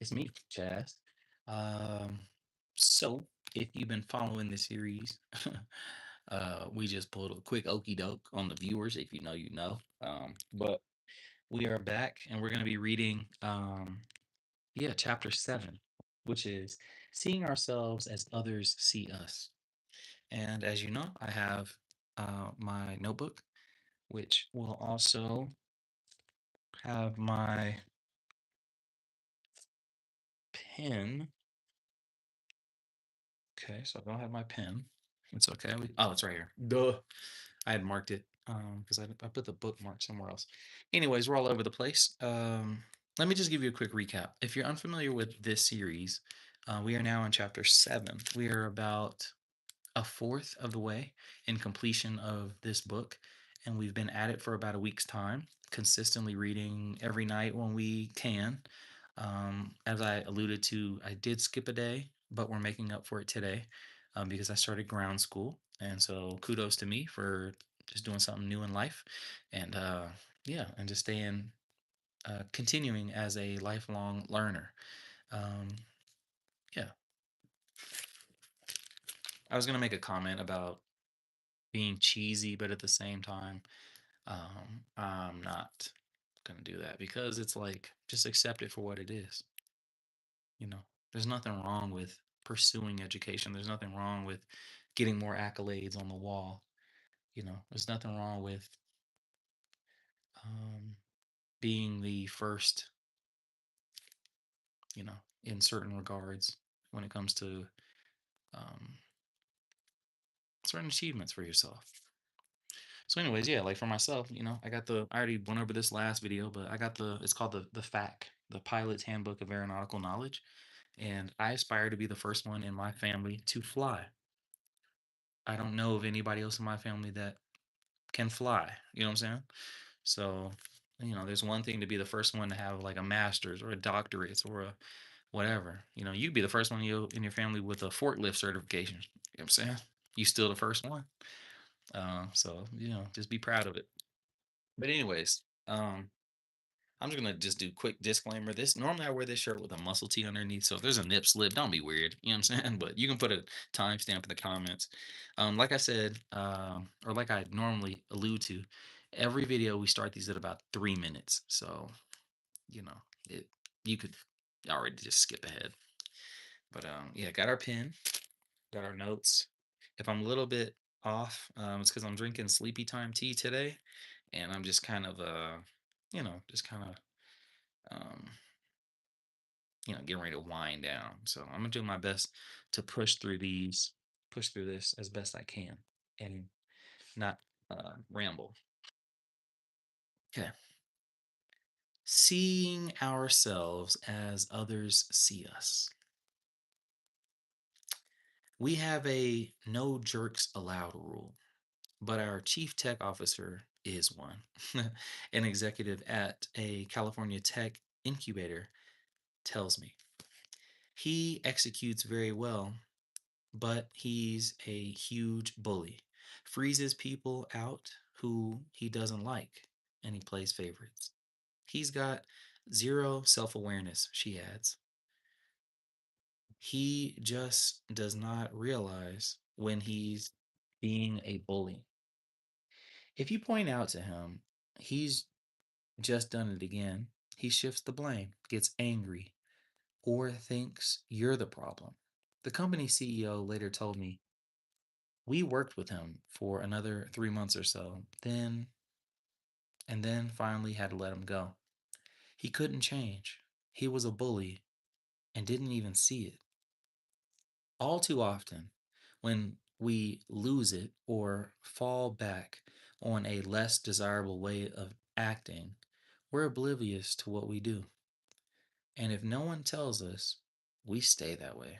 It's me, Chaz. Um, so if you've been following the series, we just pulled a quick okey doke on the viewers. If you know, you know. But we are back, and we're going to be reading, chapter 7, which is seeing ourselves as others see us. And as you know, I have my notebook, which will also have my pen. Okay, so I don't have my pen. It's okay. It's right here. Duh. I had marked it because I put the bookmark somewhere else. Anyways, we're all over the place. Let me just give you a quick recap. If you're unfamiliar with this series, we are now in chapter 7. We are about a fourth of the way in completion of this book, and we've been at it for about a week's time, consistently reading every night when we can. As I alluded to, I did skip a day, but we're making up for it today because I started ground school. And so kudos to me for just doing something new in life. And and just continuing as a lifelong learner. Um, yeah, I was going to make a comment about being cheesy, but at the same time, I'm not going to do that because it's like just accept it for what it is. You know, there's nothing wrong with pursuing education. There's nothing wrong with getting more accolades on the wall. There's nothing wrong with um, being the first, you know, in certain regards when it comes to um, certain achievements for yourself. So, anyways, yeah, like for myself, I already went over this last video, but I got it's called the FAQ, the Pilot's Handbook of Aeronautical Knowledge. And I aspire to be the first one in my family to fly. I don't know of anybody else in my family that can fly. You know what I'm saying? So, there's one thing to be the first one to have like a master's or a doctorate or a whatever. You'd be the first one in your family with a forklift certification. You know what I'm saying? You still the first one. So just be proud of it. But anyways, I'm just gonna just do quick disclaimer. This normally I wear this shirt with a muscle tee underneath, so if there's a nip slip, don't be weird. You know what I'm saying? But you can put a timestamp in the comments. Like I said, or like I normally allude to, every video we start these at about 3 minutes. So you know, it you could already just skip ahead. But yeah, got our pen, got our notes. If I'm a little bit off, it's because I'm drinking sleepy time tea today, and I'm just kind of just kind of um getting ready to wind down. So I'm gonna do my best to push through this as best I can, and not ramble. Okay. Seeing ourselves as others see us. We have a no jerks allowed rule, but our chief tech officer is one. An executive at a California tech incubator tells me he executes very well, but he's a huge bully. Freezes people out who he doesn't like, and he plays favorites. He's got zero self awareness, she adds. He just does not realize when he's being a bully. If you point out to him, he's just done it again, he shifts the blame, gets angry, or thinks you're the problem. The company CEO later told me we worked with him for another 3 months or so, and then finally had to let him go. He couldn't change. He was a bully and didn't even see it. All too often, when we lose it or fall back on a less desirable way of acting, we're oblivious to what we do. And if no one tells us, we stay that way.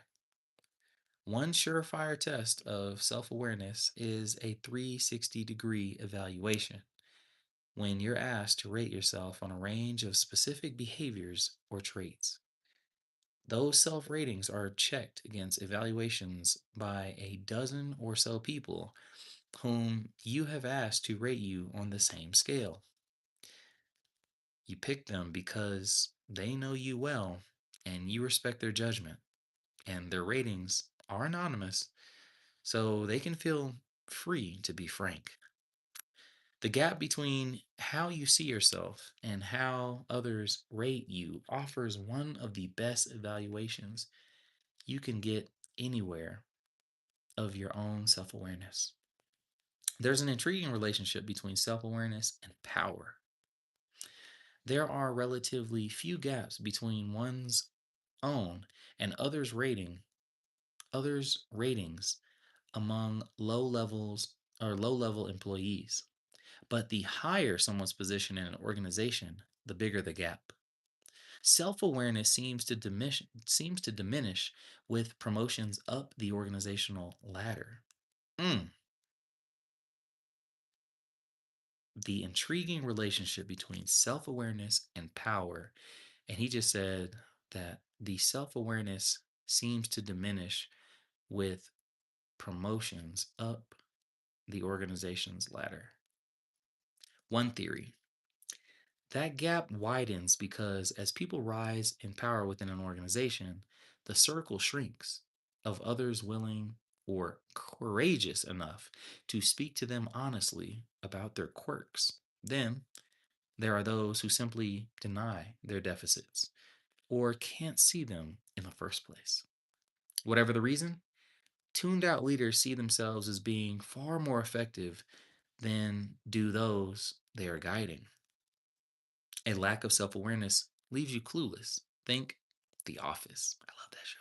One surefire test of self awareness is a 360-degree evaluation when you're asked to rate yourself on a range of specific behaviors or traits. Those self ratings are checked against evaluations by a dozen or so people whom you have asked to rate you on the same scale. You pick them because they know you well and you respect their judgment, and their ratings are anonymous, so they can feel free to be frank. The gap between how you see yourself and how others rate you offers one of the best evaluations you can get anywhere of your own self awareness. There's an intriguing relationship between self awareness and power. There are relatively few gaps between one's own and others' ratings among low level employees. But the higher someone's position in an organization, the bigger the gap. Self-awareness seems to diminish with promotions up the organizational ladder. Mm, the intriguing relationship between self-awareness and power. And he just said that the self-awareness seems to diminish with promotions up the organization's ladder. One theory: that gap widens because as people rise in power within an organization, the circle shrinks of others willing or courageous enough to speak to them honestly about their quirks. Then there are those who simply deny their deficits or can't see them in the first place. Whatever the reason, tuned out leaders see themselves as being far more effective than do those they are guiding. A lack of self awareness leaves you clueless. Think The Office. I love that show.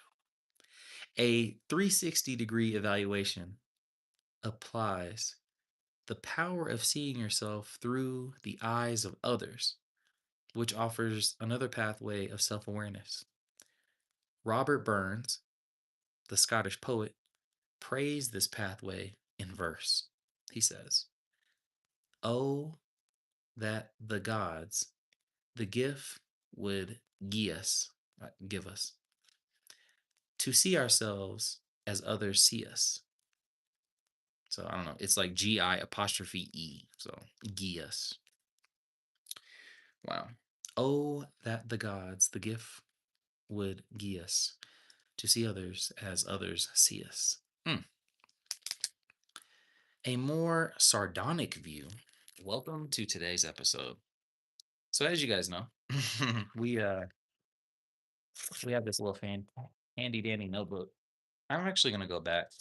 A 360-degree evaluation applies the power of seeing yourself through the eyes of others, which offers another pathway of self awareness. Robert Burns, the Scottish poet, praised this pathway in verse. He says, "Oh, that the gods, the gift would give us, to see ourselves as others see us." So I don't know. It's like GI apostrophe E. So Gias. Wow. Oh, that the gods, the gift would Gias, to see others as others see us. Hmm. A more sardonic view. Welcome to today's episode. So as you guys know, we uh we have this little handy dandy notebook. I'm actually gonna go back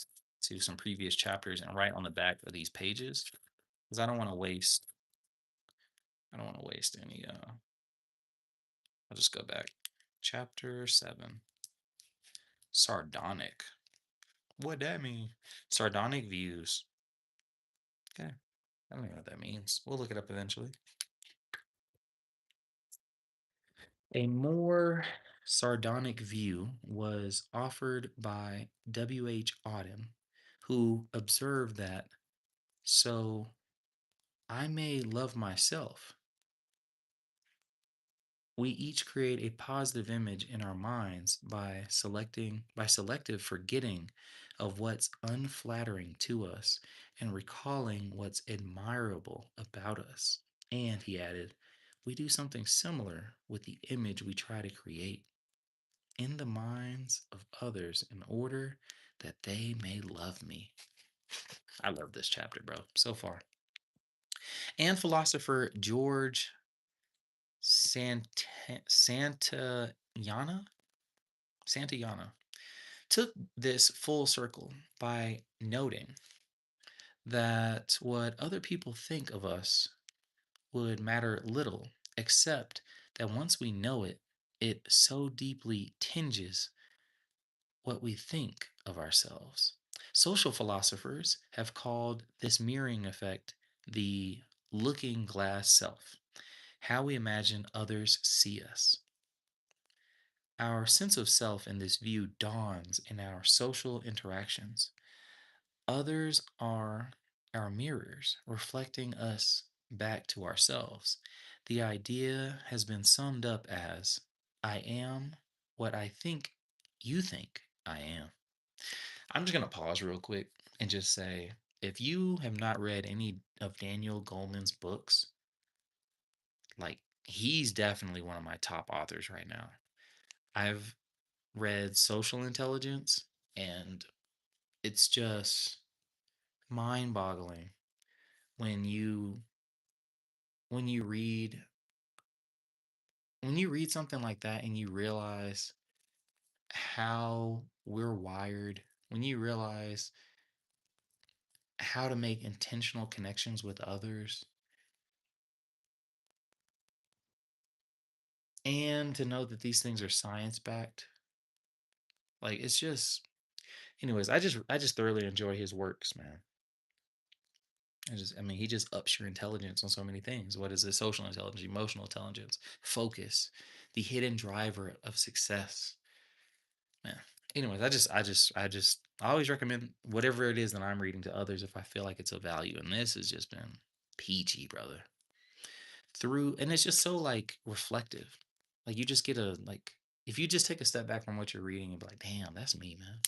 to some previous chapters and write on the back of these pages because I don't want to waste any I'll just go back. Chapter 7. Sardonic. What that mean? Sardonic views. Okay. I don't know what that means. We'll look it up eventually. A more sardonic view was offered by W.H. Auden, who observed that so I may love myself. We each create a positive image in our minds by selective forgetting of what's unflattering to us and recalling what's admirable about us. And he added, we do something similar with the image we try to create in the minds of others in order that they may love me. I love this chapter, bro, so far. And philosopher George Santayana Santayana took this full circle by noting that what other people think of us would matter little, except that once we know it, it so deeply tinges what we think of ourselves. Social philosophers have called this mirroring effect the looking glass self, how we imagine others see us. Our sense of self in this view dawns in our social interactions. Others are our mirrors, reflecting us back to ourselves. The idea has been summed up as I am what I think you think I am. I'm just going to pause real quick and just say if you have not read any of Daniel Goleman's books, like he's definitely one of my top authors right now. I've read social intelligence, and it's just mind-boggling when when you read when you read something like that and you realize how we're wired, when you realize how to make intentional connections with others, and to know that these things are science backed. Like it's just anyways, I just thoroughly enjoy his works, man. I mean, he just ups your intelligence on so many things. What is it? Social intelligence, emotional intelligence, focus, the hidden driver of success. Man. Anyways, I always recommend whatever it is that I'm reading to others if I feel like it's of value. And this has just been peachy, brother. Through and it's just so like reflective. Like you just get a like if you just take a step back from what you're reading and be like, damn, that's me, man.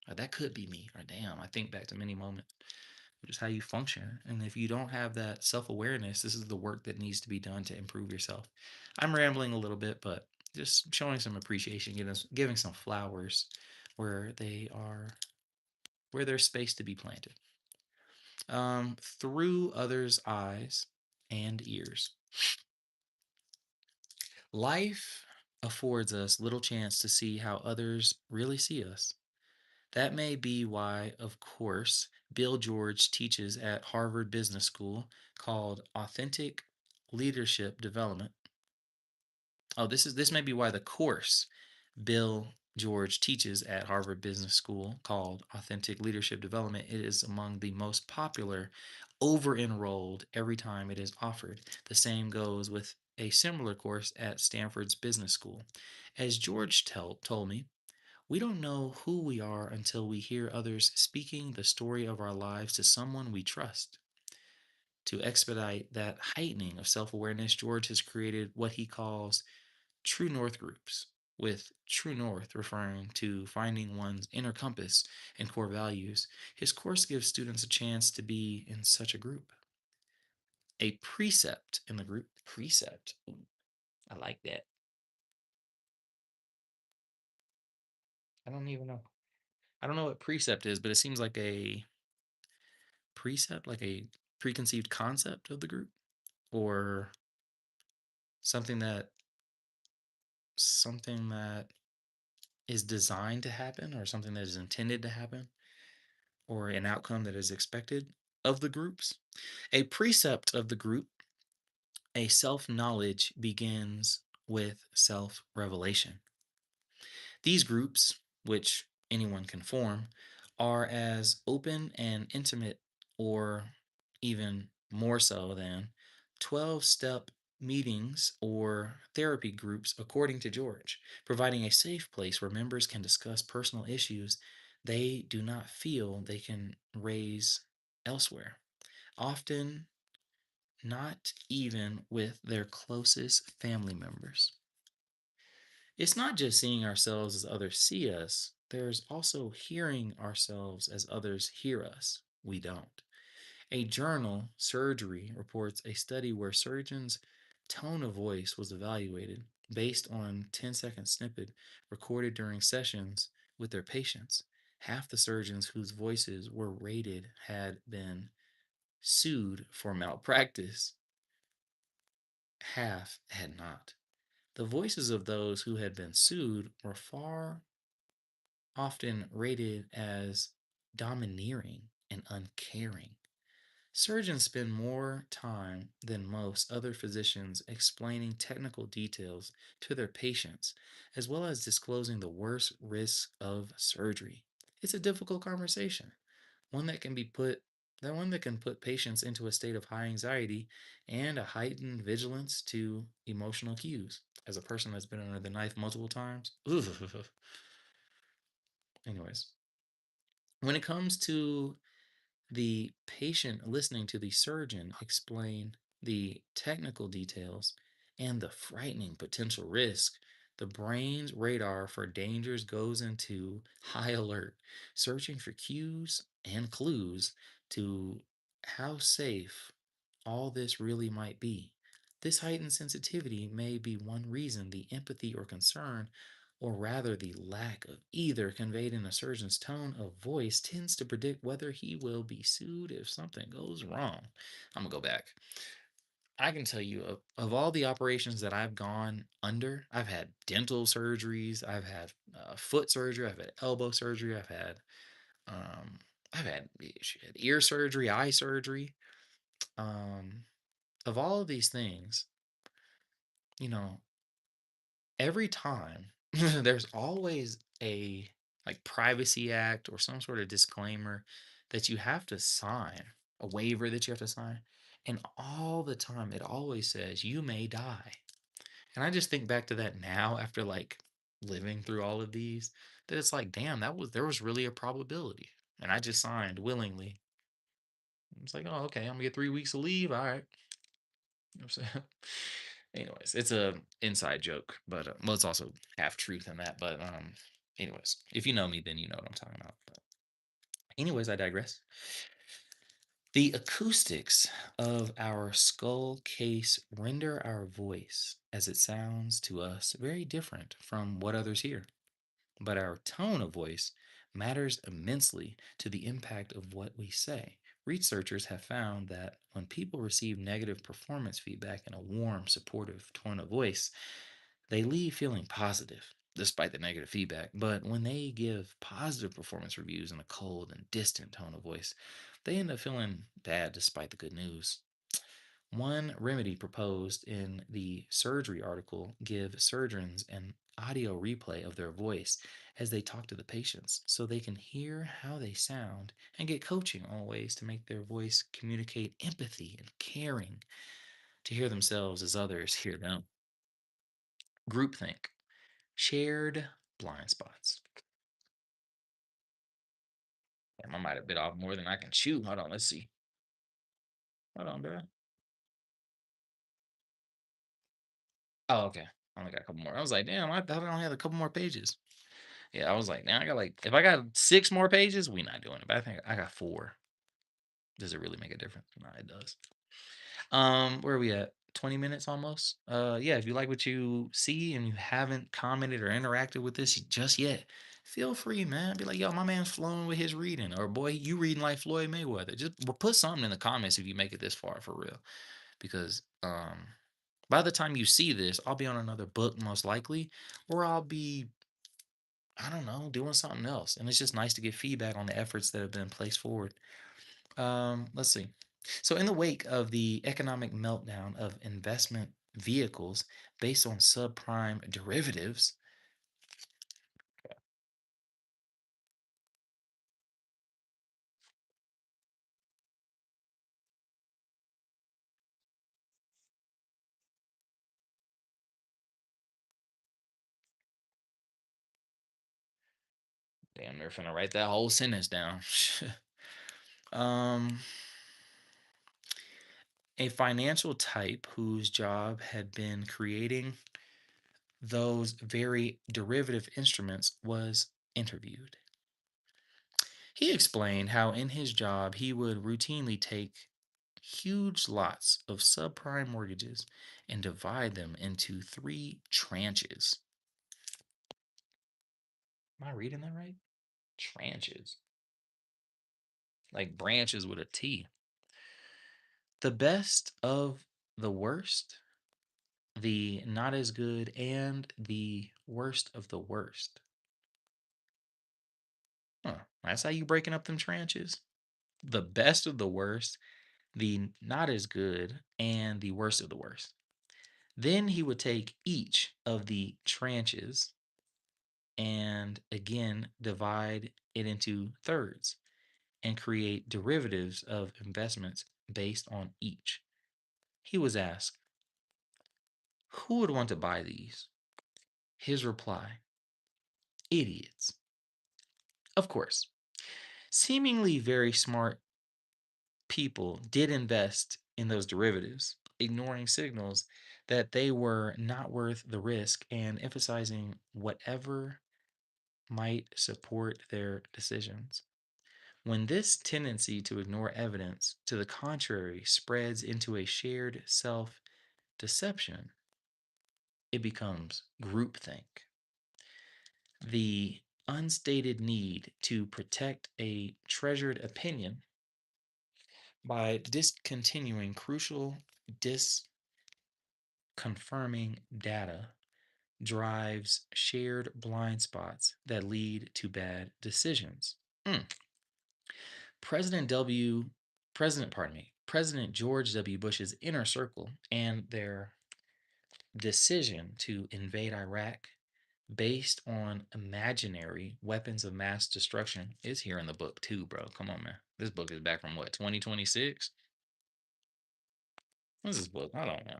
Or that could be me. Or damn, I think back to many moments, which is how you function. And if you don't have that self awareness, this is the work that needs to be done to improve yourself. I'm rambling a little bit, but just showing some appreciation, giving some flowers where they are, where there's space to be planted. Through others' eyes and ears. Life affords us little chance to see how others really see us. That may be why, of course, Bill George teaches at Harvard Business School called Authentic Leadership Development. Oh, this may be why the course Bill George teaches at Harvard Business School called Authentic Leadership Development it is among the most popular, over enrolled every time it is offered. The same goes with a similar course at Stanford's Business School. As George told me, we don't know who we are until we hear others speaking the story of our lives to someone we trust. To expedite that heightening of self awareness, George has created what he calls True North groups, with True North referring to finding one's inner compass and core values. His course gives students a chance to be in such a group. A precept in the group. Precept. Ooh, I like that. I don't even know. I don't know what precept is, but it seems like a precept, like a preconceived concept of the group, or something that something that is designed to happen, or something that is intended to happen, or an outcome that is expected of the groups. A precept of the group, a self knowledge begins with self revelation. These groups, which anyone can form, are as open and intimate, or even more so than 12-step meetings or therapy groups, according to George, providing a safe place where members can discuss personal issues they do not feel they can raise elsewhere, often not even with their closest family members. It's not just seeing ourselves as others see us, there's also hearing ourselves as others hear us. We don't. A journal, Surgery, reports a study where surgeons' tone of voice was evaluated based on 10-second snippet recorded during sessions with their patients. Half the surgeons whose voices were rated had been sued for malpractice, half had not. The voices of those who had been sued were far often rated as domineering and uncaring. Surgeons spend more time than most other physicians explaining technical details to their patients, as well as disclosing the worst risks of surgery. It's a difficult conversation, one that can be put that one that can put patients into a state of high anxiety and a heightened vigilance to emotional cues. As a person that's been under the knife multiple times, anyways, when it comes to the patient listening to the surgeon explain the technical details and the frightening potential risk, the brain's radar for dangers goes into high alert, searching for cues and clues to how safe all this really might be. This heightened sensitivity may be one reason the empathy or concern, or rather the lack of either, conveyed in a surgeon's tone of voice tends to predict whether he will be sued if something goes wrong. I'm gonna go back. I can tell you of all the operations that I've gone under, I've had dental surgeries, I've had foot surgery, I've had elbow surgery, um, I've had shit, ear surgery, eye surgery. Um, of all of these things, you know, every time there's always a like privacy act or some sort of disclaimer that you have to sign, a waiver that you have to sign. And all the time it always says you may die. And I just think back to that now after like living through all of these, that it's like, damn, that was there was really a probability. And I just signed willingly. It's like, oh, okay, I'm gonna get 3 weeks of leave. All right. You know what I'm saying? Anyways, it's a inside joke, but well, it's also half truth in that. But anyways, if you know me, then you know what I'm talking about. But anyways, I digress. The acoustics of our skull case render our voice, as it sounds to us, very different from what others hear. But our tone of voice matters immensely to the impact of what we say. Researchers have found that when people receive negative performance feedback in a warm, supportive tone of voice, they leave feeling positive despite the negative feedback. But when they give positive performance reviews in a cold and distant tone of voice, they end up feeling bad despite the good news. One remedy proposed in the surgery article give surgeons an audio replay of their voice as they talk to the patients so they can hear how they sound and get coaching on ways to make their voice communicate empathy and caring to hear themselves as others hear them. Groupthink, shared blind spots. Damn, I might have bit off more than I can chew. Hold on, let's see. Hold on, bro. Oh, okay. I only got a couple more. I was like, damn, I thought I only had a couple more pages. Yeah, I was like, now I got like, if I got 6 more pages, we not doing it. But I think I got 4. Does it really make a difference? No, it does. Where are we at? 20 minutes almost. Yeah, if you like what you see and you haven't commented or interacted with this just yet, feel free, man. Be like, yo, my man's flowing with his reading, or boy, you reading like Floyd Mayweather. Just put something in the comments if you make it this far for real, because by the time you see this, I'll be on another book most likely, or I'll be, I don't know, doing something else. And it's just nice to get feedback on the efforts that have been placed forward. Let's see. So, in the wake of the economic meltdown of investment vehicles based on subprime derivatives, damn, they're finna write that whole sentence down. um, a financial type whose job had been creating those very derivative instruments was interviewed. He explained how in his job he would routinely take huge lots of subprime mortgages and divide them into 3 tranches. Am I reading that right? Tranches. Like branches with a T. The best of the worst, the not as good, and the worst of the worst. Huh. That's how you breaking up them tranches. The best of the worst, the not as good, and the worst of the worst. Then he would take each of the tranches and again divide it into thirds and create derivatives of investments based on each. He was asked, who would want to buy these? His reply, idiots. Of course, seemingly very smart people did invest in those derivatives, ignoring signals that they were not worth the risk and emphasizing whatever might support their decisions. When this tendency to ignore evidence to the contrary spreads into a shared self deception, it becomes groupthink. The unstated need to protect a treasured opinion by discontinuing crucial disconfirming data drives shared blind spots that lead to bad decisions. Mm. President W. President George W. Bush's inner circle and their decision to invade Iraq based on imaginary weapons of mass destruction is here in the book too, bro. Come on, man. This book is back from what, 2026? What's this book? I don't know.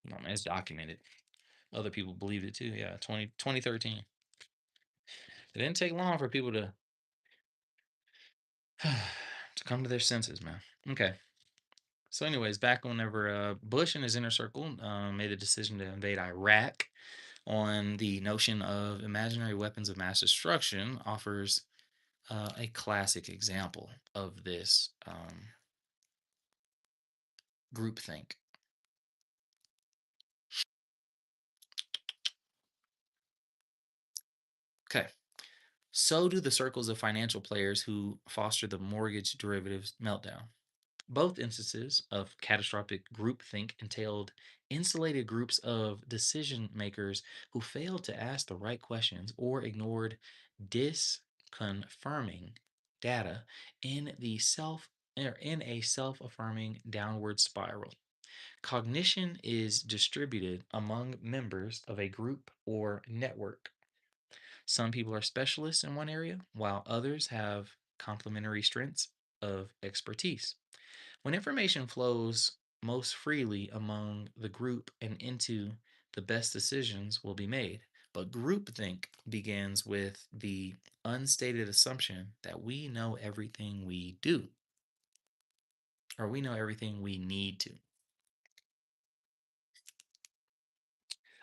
No, man, it's documented. Other people believed it too. Yeah, 2013. It didn't take long for people to to come to their senses, man. Okay. So, anyways, back whenever Bush and his inner circle made a decision to invade Iraq on the notion of imaginary weapons of mass destruction, offers a classic example of this groupthink. Okay. So do the circles of financial players who foster the mortgage derivatives meltdown. Both instances of catastrophic groupthink entailed insulated groups of decision makers who failed to ask the right questions or ignored disconfirming data in the self or in a self-affirming downward spiral. Cognition is distributed among members of a group or network. Some people are specialists in one area, while others have complementary strengths of expertise. When information flows most freely among the group and into the best decisions will be made. But groupthink begins with the unstated assumption that we know everything we do, or we know everything we need to.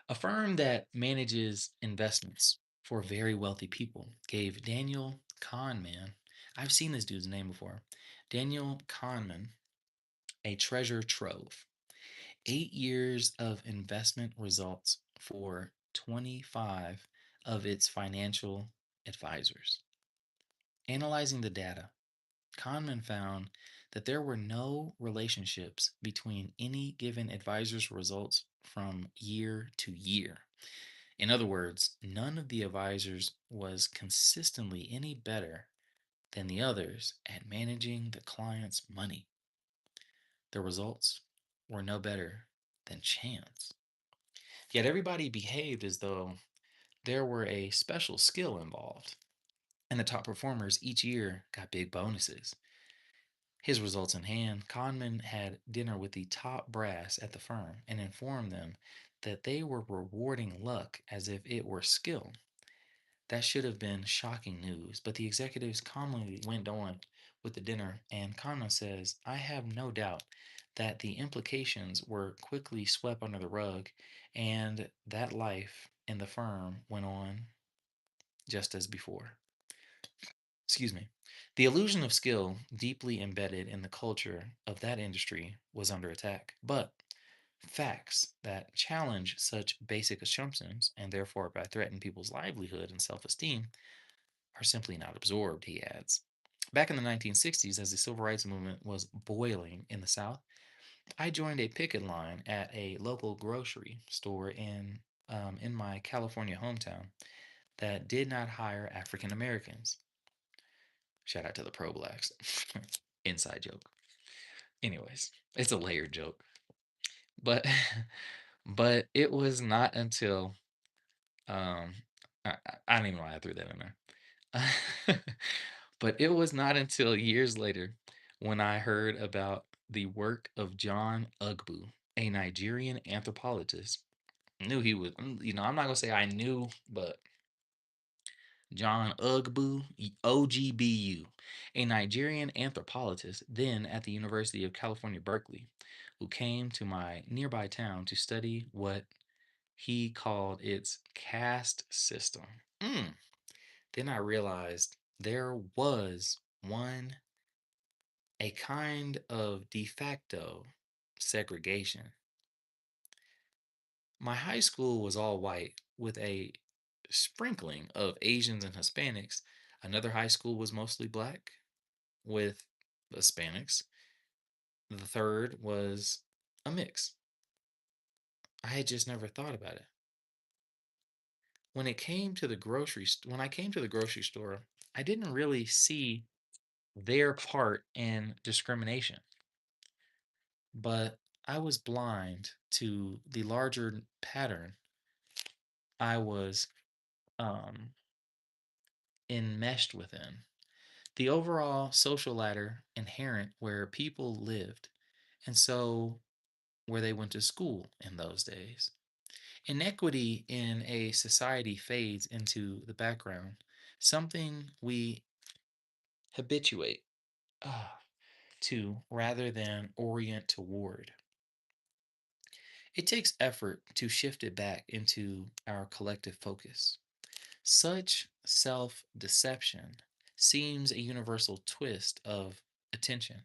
A firm that manages investments for very wealthy people gave Daniel Kahneman, I've seen this dude's name before, Daniel Kahneman, a treasure trove. 8 years of investment results for 25 of its financial advisors. Analyzing the data, Kahneman found that there were no relationships between any given advisor's results from year to year. In other words, none of the advisors was consistently any better than the others at managing the client's money. The results were no better than chance. Yet everybody behaved as though there were a special skill involved, and the top performers each year got big bonuses. His results in hand, Kahneman had dinner with the top brass at the firm and informed them that they were rewarding luck as if it were skill. That should have been shocking news, but the executives calmly went on with the dinner, and Kahneman says, I have no doubt that the implications were quickly swept under the rug, and that life in the firm went on just as before. Excuse me. The illusion of skill, deeply embedded in the culture of that industry, was under attack. But facts that challenge such basic assumptions and therefore by threaten people's livelihood and self esteem are simply not absorbed, he adds. Back in the 1960s, as the civil rights movement was boiling in the South, I joined a picket line at a local grocery store in my California hometown that did not hire African Americans. Shout out to the pro blacks. Inside joke. Anyways, it's a layered joke. But but it was not until um I don't even know why I threw that in there. But it was not until years later when I heard about the work of John Ugbu, a Nigerian anthropologist. Knew he was, I'm not gonna say I knew, but John Ugbu, OGBU, a Nigerian anthropologist, then at the University of California, Berkeley, who came to my nearby town to study what he called its caste system. Mm. Then I realized there was one, a kind of de facto segregation My high school was all white with a sprinkling of Asians and Hispanics. Another high school was mostly black with Hispanics. The third was a mix. I had just never thought about it. When I came to the grocery store, I didn't really see their part in discrimination, but I was blind to the larger pattern I was um, enmeshed within. The overall social ladder inherent where people lived, and so where they went to school in those days. Inequity in a society fades into the background, something we habituate to rather than orient toward. It takes effort to shift it back into our collective focus. Such self deception seems a universal twist of attention.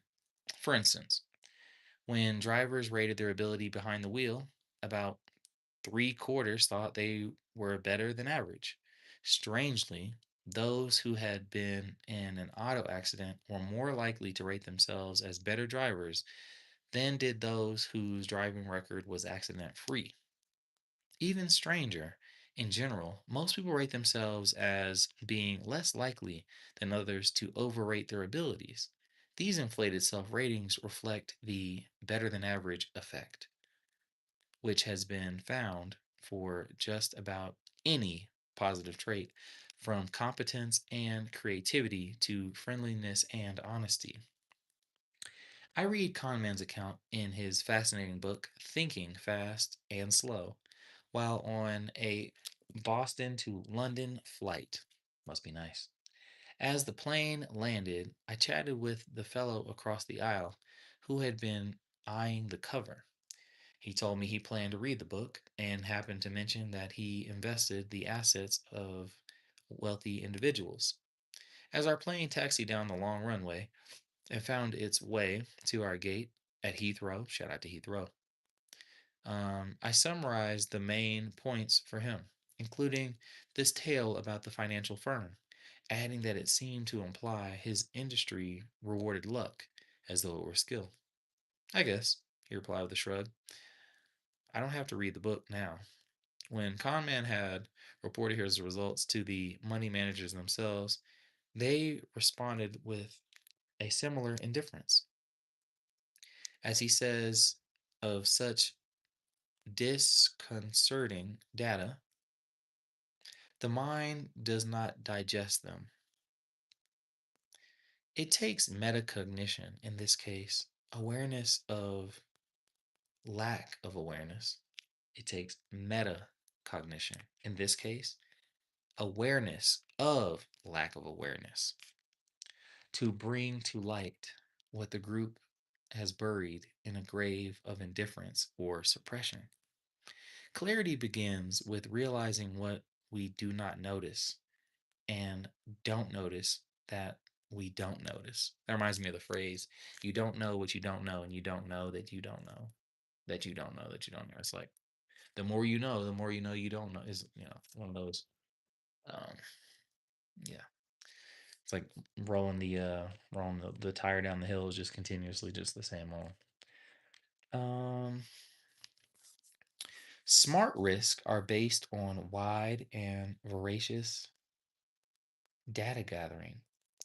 For instance, when drivers rated their ability behind the wheel, about three-quarters thought they were better than average. Strangely, those who had been in an auto accident were more likely to rate themselves as better drivers than did those whose driving record was accident free. Even stranger, in general, most people rate themselves as being less likely than others to overrate their abilities. These inflated self ratings reflect the better than average effect, which has been found for just about any positive trait, from competence and creativity to friendliness and honesty. I read Kahneman's account in his fascinating book, Thinking Fast and Slow, while on a Boston to London flight. Must be nice. As the plane landed, I chatted with the fellow across the aisle who had been eyeing the cover. He told me he planned to read the book and happened to mention that he invested the assets of wealthy individuals. As our plane taxied down the long runway and found its way to our gate at Heathrow, shout out to Heathrow, I summarized the main points for him, including this tale about the financial firm, adding that it seemed to imply his industry rewarded luck as though it were skill. I guess, he replied with a shrug. I don't have to read the book now. When Conman had reported his results to the money managers themselves, they responded with a similar indifference. As he says of such disconcerting data, the mind does not digest them. It takes metacognition, in this case, awareness of lack of awareness. It takes metacognition, in this case, awareness of lack of awareness, to bring to light what the group has buried in a grave of indifference or suppression. Clarity begins with realizing what we do not notice and don't notice that we don't notice. That reminds me of the phrase, you don't know what you don't know, and you don't know that you don't know that you don't know that you don't know. It's like the more you know, the more you know you don't know is, one of those. Um, yeah. It's like rolling the tire down the hill is just continuously just the same old. Um, Smart risks are based on wide and voracious data gathering,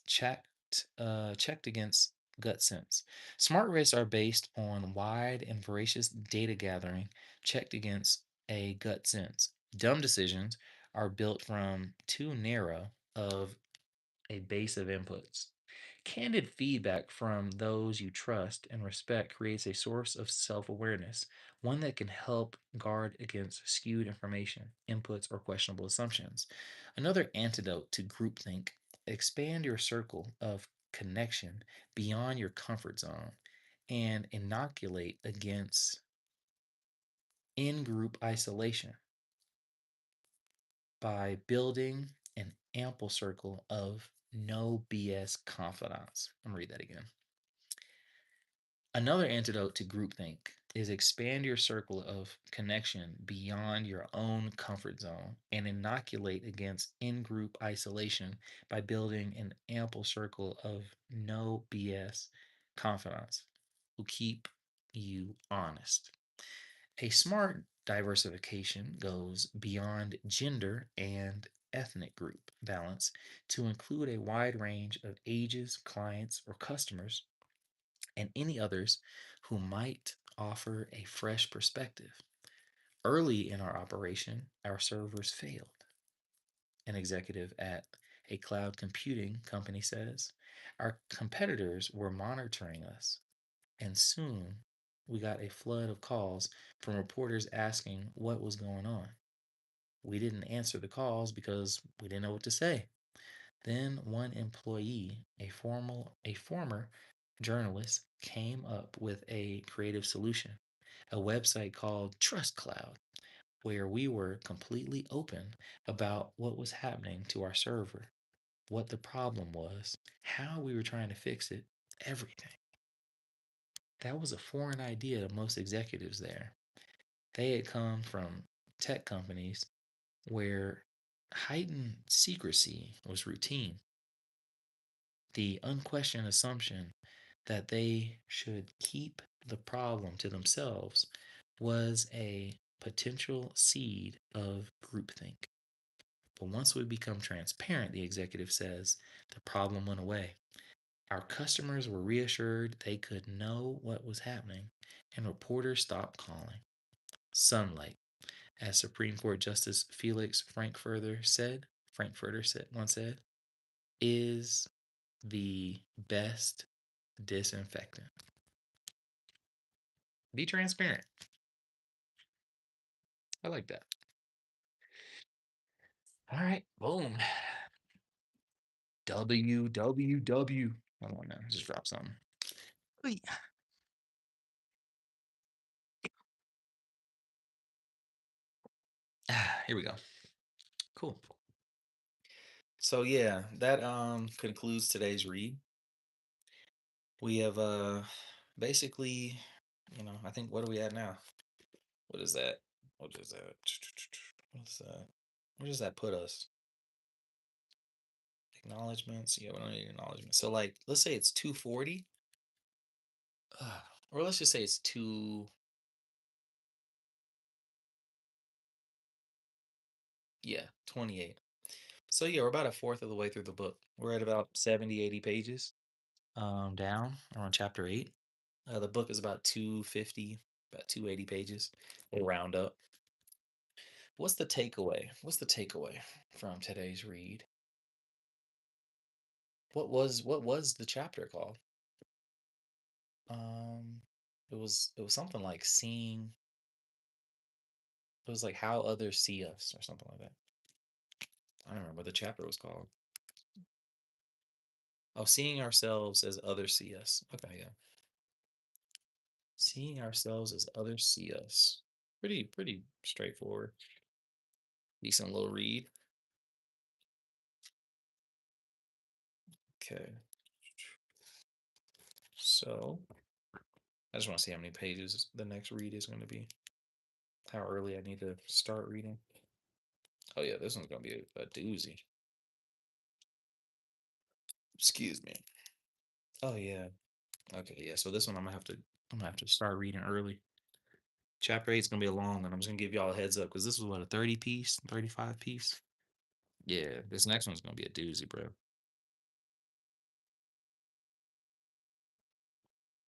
checked against gut sense. Smart risks are based on wide and voracious data gathering, checked against a gut sense. Dumb decisions are built from too narrow of a base of inputs. Candid feedback from those you trust and respect creates a source of self awareness, one that can help guard against skewed information, inputs, or questionable assumptions. Another antidote to groupthink: expand your circle of connection beyond your comfort zone and inoculate against in group isolation by building an ample circle of no BS confidants. I'm gonna read that again. Another antidote to groupthink: is expand your circle of connection beyond your own comfort zone and inoculate against in group isolation by building an ample circle of no BS confidants who keep you honest. A smart diversification goes beyond gender and ethnic group balance to include a wide range of ages, clients, or customers, and any others who might offer a fresh perspective. Early in our operation, our servers failed. An executive at a cloud computing company says, our competitors were monitoring us, and soon we got a flood of calls from reporters asking what was going on. We didn't answer the calls because we didn't know what to say. Then one employee, a former journalist, came up with a creative solution, a website called Trust Cloud, where we were completely open about what was happening to our server, what the problem was, how we were trying to fix it, everything. That was a foreign idea to most executives there. They had come from tech companies where heightened secrecy was routine. The unquestioned assumption that they should keep the problem to themselves was a potential seed of groupthink. But once we become transparent, the executive says, the problem went away. Our customers were reassured they could know what was happening, and reporters stopped calling. Sunlight, as Supreme Court Justice Felix Frankfurter once said, is the best disinfectant. Be transparent. I like that. All right, boom. WWW. Hold on now, just drop something. Here we go. Cool. So yeah, that concludes today's read. We have basically, I think what are we at now? What is that? What is that? What's that? Where does that put us? Acknowledgements. Yeah, we don't need acknowledgements. So like, let's say it's 240. Or let's just say it's 2. Yeah, 28. So yeah, we're about a fourth of the way through the book. We're at about 70, 80 pages down. We're on chapter 8. The book is about 250, about 280 pages. We'll round up. What's the takeaway? What's the takeaway from today's read? What was the chapter called? Um it was something like seeing, it was like how others see us or something like that. I don't remember what the chapter was called. Oh, seeing ourselves as others see us. Okay, yeah. Seeing ourselves as others see us. Pretty straightforward. Decent little read. Okay. So I just want to see how many pages the next read is going to be. How early I need to start reading. Oh yeah, this one's going to be a doozy. Excuse me. Oh yeah. Okay, yeah. So this one I'm gonna have to start reading early. Chapter 8 is gonna be a long one. I'm just gonna give y'all a heads up because this was what, a 30 piece, 35 piece. Yeah, this next one's gonna be a doozy, bro.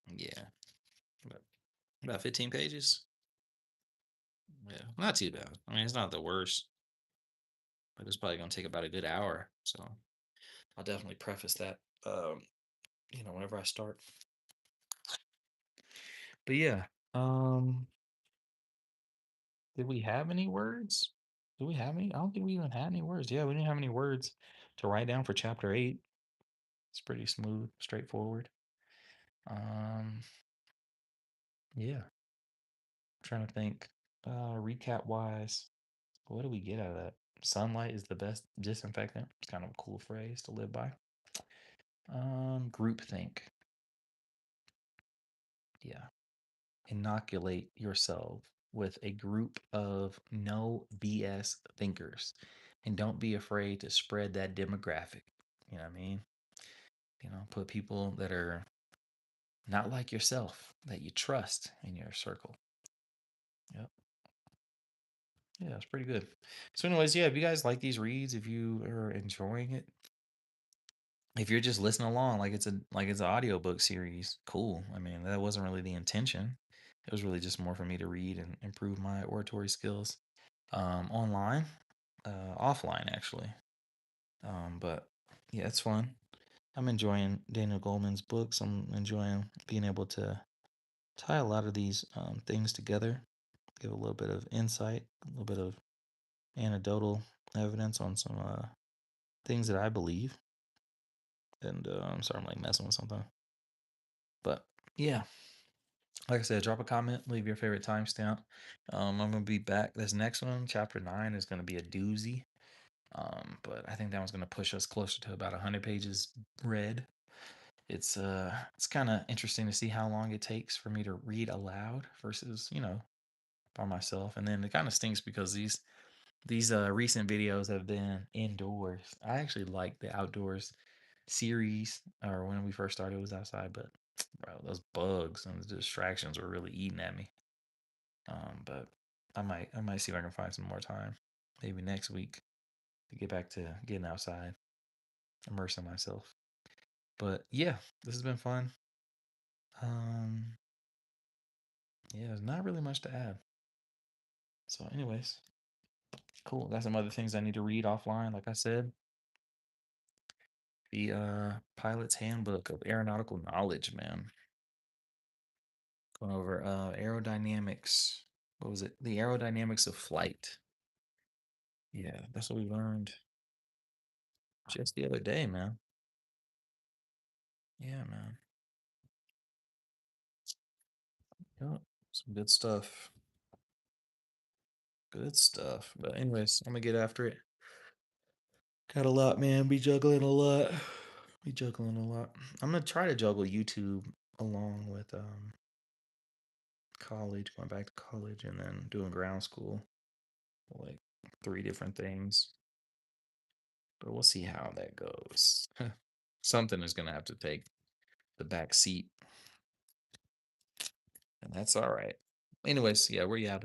Yeah, about 15 pages. Yeah, not too bad. I mean, it's not the worst, but it's probably gonna take about a good hour. So I'll definitely preface that, whenever I start. But yeah, um, did we have any words? Do we have any? I don't think we even had any words. Yeah, we didn't have any words to write down for chapter 8. It's pretty smooth, straightforward. Um, yeah, I'm trying to think. Recap wise, what do we get out of that? Sunlight is the best disinfectant. It's kind of a cool phrase to live by. Groupthink. Yeah. inoculate yourself with a group of no BS thinkers, and don't be afraid to spread that demographic. You know what I mean? Put people that are not like yourself, that you trust in your circle. Yep. Yeah, it's pretty good. So, anyways, yeah, if you guys like these reads, if you are enjoying it, if you're just listening along like it's an audiobook series, cool. I mean, that wasn't really the intention. It was really just more for me to read and improve my oratory skills. Online, offline actually. But yeah, it's fun. I'm enjoying Daniel Goleman's books. I'm enjoying being able to tie a lot of these things together, give a little bit of insight, a little bit of anecdotal evidence on some things that I believe. And I'm sorry, I'm like messing with something. But yeah, like I said, drop a comment, leave your favorite timestamp. I'm gonna be back. This next one, chapter 9, is gonna be a doozy. But I think that one's gonna push us closer to about 100 pages read. It's kind of interesting to see how long it takes for me to read aloud versus by myself, and then it kind of stinks because these recent videos have been indoors. I actually like the outdoors series, or when we first started, it was outside, but bro, those bugs and the distractions were really eating at me. But I might see if I can find some more time, maybe next week, to get back to getting outside, immersing myself. But yeah, this has been fun. Um, yeah, there's not really much to add. So, anyways, cool. Got some other things I need to read offline, like I said. The Pilot's Handbook of Aeronautical Knowledge, man. Going over aerodynamics. What was it? The aerodynamics of flight. Yeah, that's what we learned just the other day, man. Yeah, man. Yep. Some good stuff. Good stuff. But anyways, I'm gonna get after it. Got a lot, man. Be juggling a lot. Be juggling a lot. I'm gonna try to juggle YouTube along with college, going back to college, and then doing ground school. Like three different things. But we'll see how that goes. Something is gonna have to take the back seat, and that's all right. Anyways, yeah, where you at?